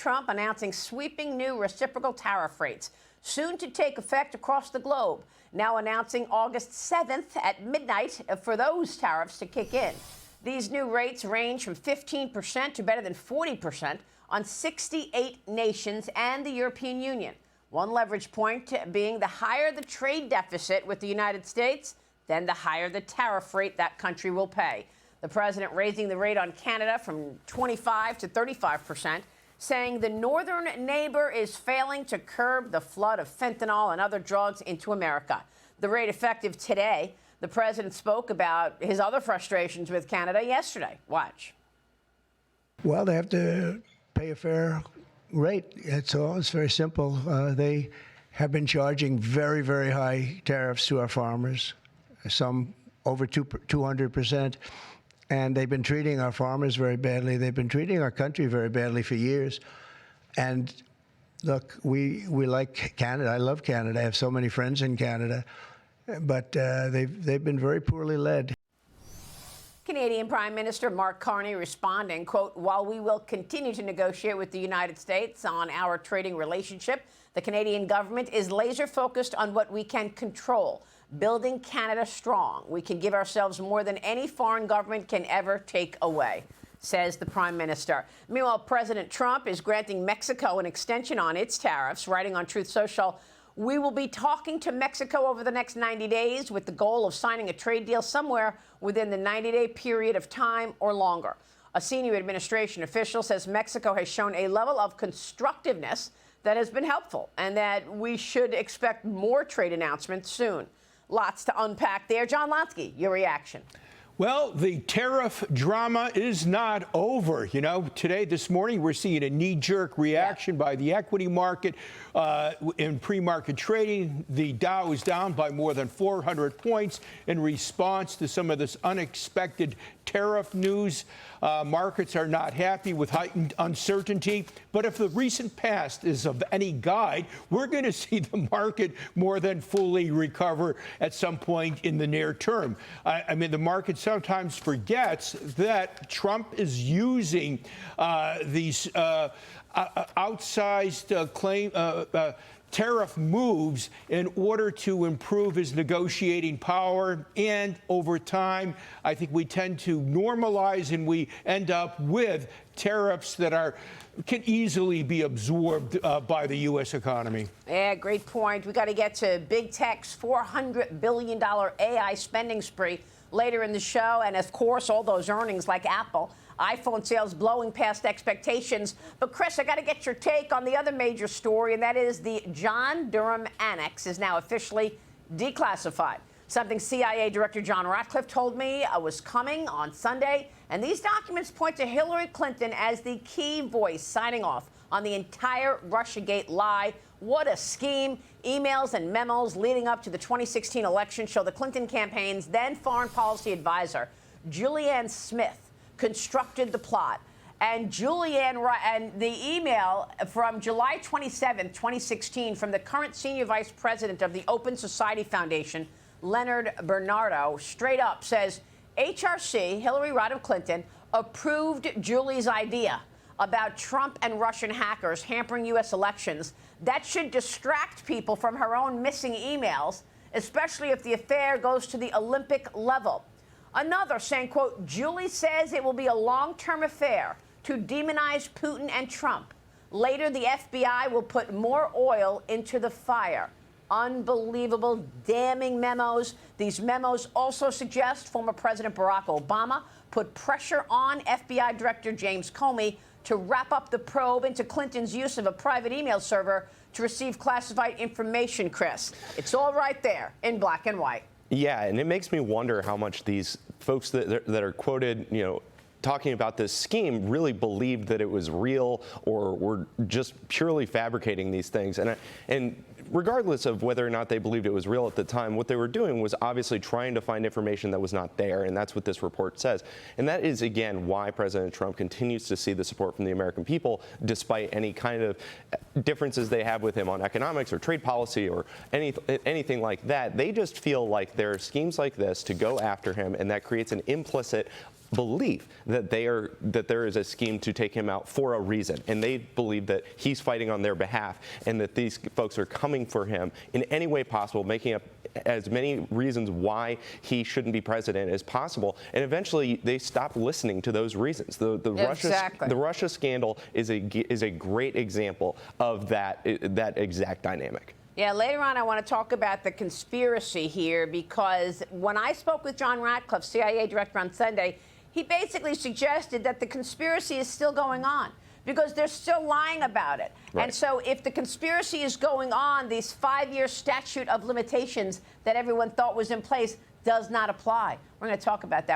Trump announcing sweeping new reciprocal tariff rates, soon to take effect across the globe, now announcing August 7th at midnight for those tariffs to kick in. These new rates range from 15% to better than 40% on 68 nations and the European Union. One leverage point being the higher the trade deficit with the United States, then the higher the tariff rate that country will pay. The president raising the rate on Canada from 25 to 35%, saying the northern neighbor is failing to curb the flood of fentanyl and other drugs into America. The rate effective today. The president spoke about his other frustrations with Canada yesterday. Watch. Well, they have to pay a fair rate. It's all. It's very simple. They have been charging very, very high tariffs to our farmers, some over 200%. And they've been treating our farmers very badly. They've been treating our country very badly for years. And look, we like Canada. I love Canada. I have so many friends in Canada. But they've been very poorly led. Canadian Prime Minister Mark Carney responding, quote, while we will continue to negotiate with the United States on our trading relationship, the Canadian government is laser focused on what we can control, building Canada strong. We can give ourselves more than any foreign government can ever take away, says the Prime Minister. Meanwhile, President Trump is granting Mexico an extension on its tariffs, writing on Truth Social, we will be talking to Mexico over the next 90 days with the goal of signing a trade deal somewhere within the 90-day period of time or longer. A senior administration official says Mexico has shown a level of constructiveness that has been helpful and that we should expect more trade announcements soon. Lots to unpack there. John Lansky, your reaction. Well, the tariff drama is not over. You know, this morning, we're seeing a knee-jerk reaction by the equity market. In pre-market trading, the Dow is down by more than 400 points in response to some of this unexpected tariff news. Markets are not happy with heightened uncertainty. But if the recent past is of any guide, we're going to see the market more than fully recover at some point in the near term. I mean, the market sometimes forgets that Trump is using these outsized tariff moves in order to improve his negotiating power. And over time, I think we tend to normalize and we end up with tariffs that can easily be absorbed by the U.S. economy. Yeah, great point. We got to get to big tech's $400 billion AI spending spree later in the show. And of course, all those earnings like Apple. iPhone sales blowing past expectations. But, Chris, I got to get your take on the other major story, and that is the John Durham annex is now officially declassified. Something CIA Director John Ratcliffe told me was coming on Sunday. And these documents point to Hillary Clinton as the key voice signing off on the entire Russiagate lie. What a scheme. Emails and memos leading up to the 2016 election show the Clinton campaign's then foreign policy advisor, Julianne Smith, constructed the plot. And and the email from July 27, 2016, from the current senior vice president of the Open Society Foundation, Leonard Bernardo, straight up says, HRC, Hillary Rodham Clinton, approved Julie's idea about Trump and Russian hackers hampering U.S. elections. That should distract people from her own missing emails, especially if the affair goes to the Olympic level. Another saying, quote, Julie says it will be a long-term affair to demonize Putin and Trump. Later, the FBI will put more oil into the fire. Unbelievable, damning memos. These memos also suggest former President Barack Obama put pressure on FBI Director James Comey to wrap up the probe into Clinton's use of a private email server to receive classified information, Chris. It's all right there in black and white. Yeah, and it makes me wonder how much these folks that are quoted, talking about this scheme really believed that it was real or were just purely fabricating these things. And regardless of whether or not they believed it was real at the time, what they were doing was obviously trying to find information that was not there, and that's what this report says. And that is, again, why President Trump continues to see the support from the American people, despite any kind of differences they have with him on economics or trade policy or anything like that. They just feel like there are schemes like this to go after him, and that creates an implicit belief that there is a scheme to take him out for a reason, and they believe that he's fighting on their behalf and that these folks are coming for him in any way possible, making up as many reasons why he shouldn't be president as possible. And eventually they stop listening to those reasons. The Russia scandal is a great example of that exact dynamic. Yeah, later on I want to talk about the conspiracy here, because when I spoke with John Ratcliffe, CIA director, on Sunday, he basically suggested that the conspiracy is still going on because they're still lying about it. Right. And so if the conspiracy is going on, this 5-year statute of limitations that everyone thought was in place does not apply. We're going to talk about that.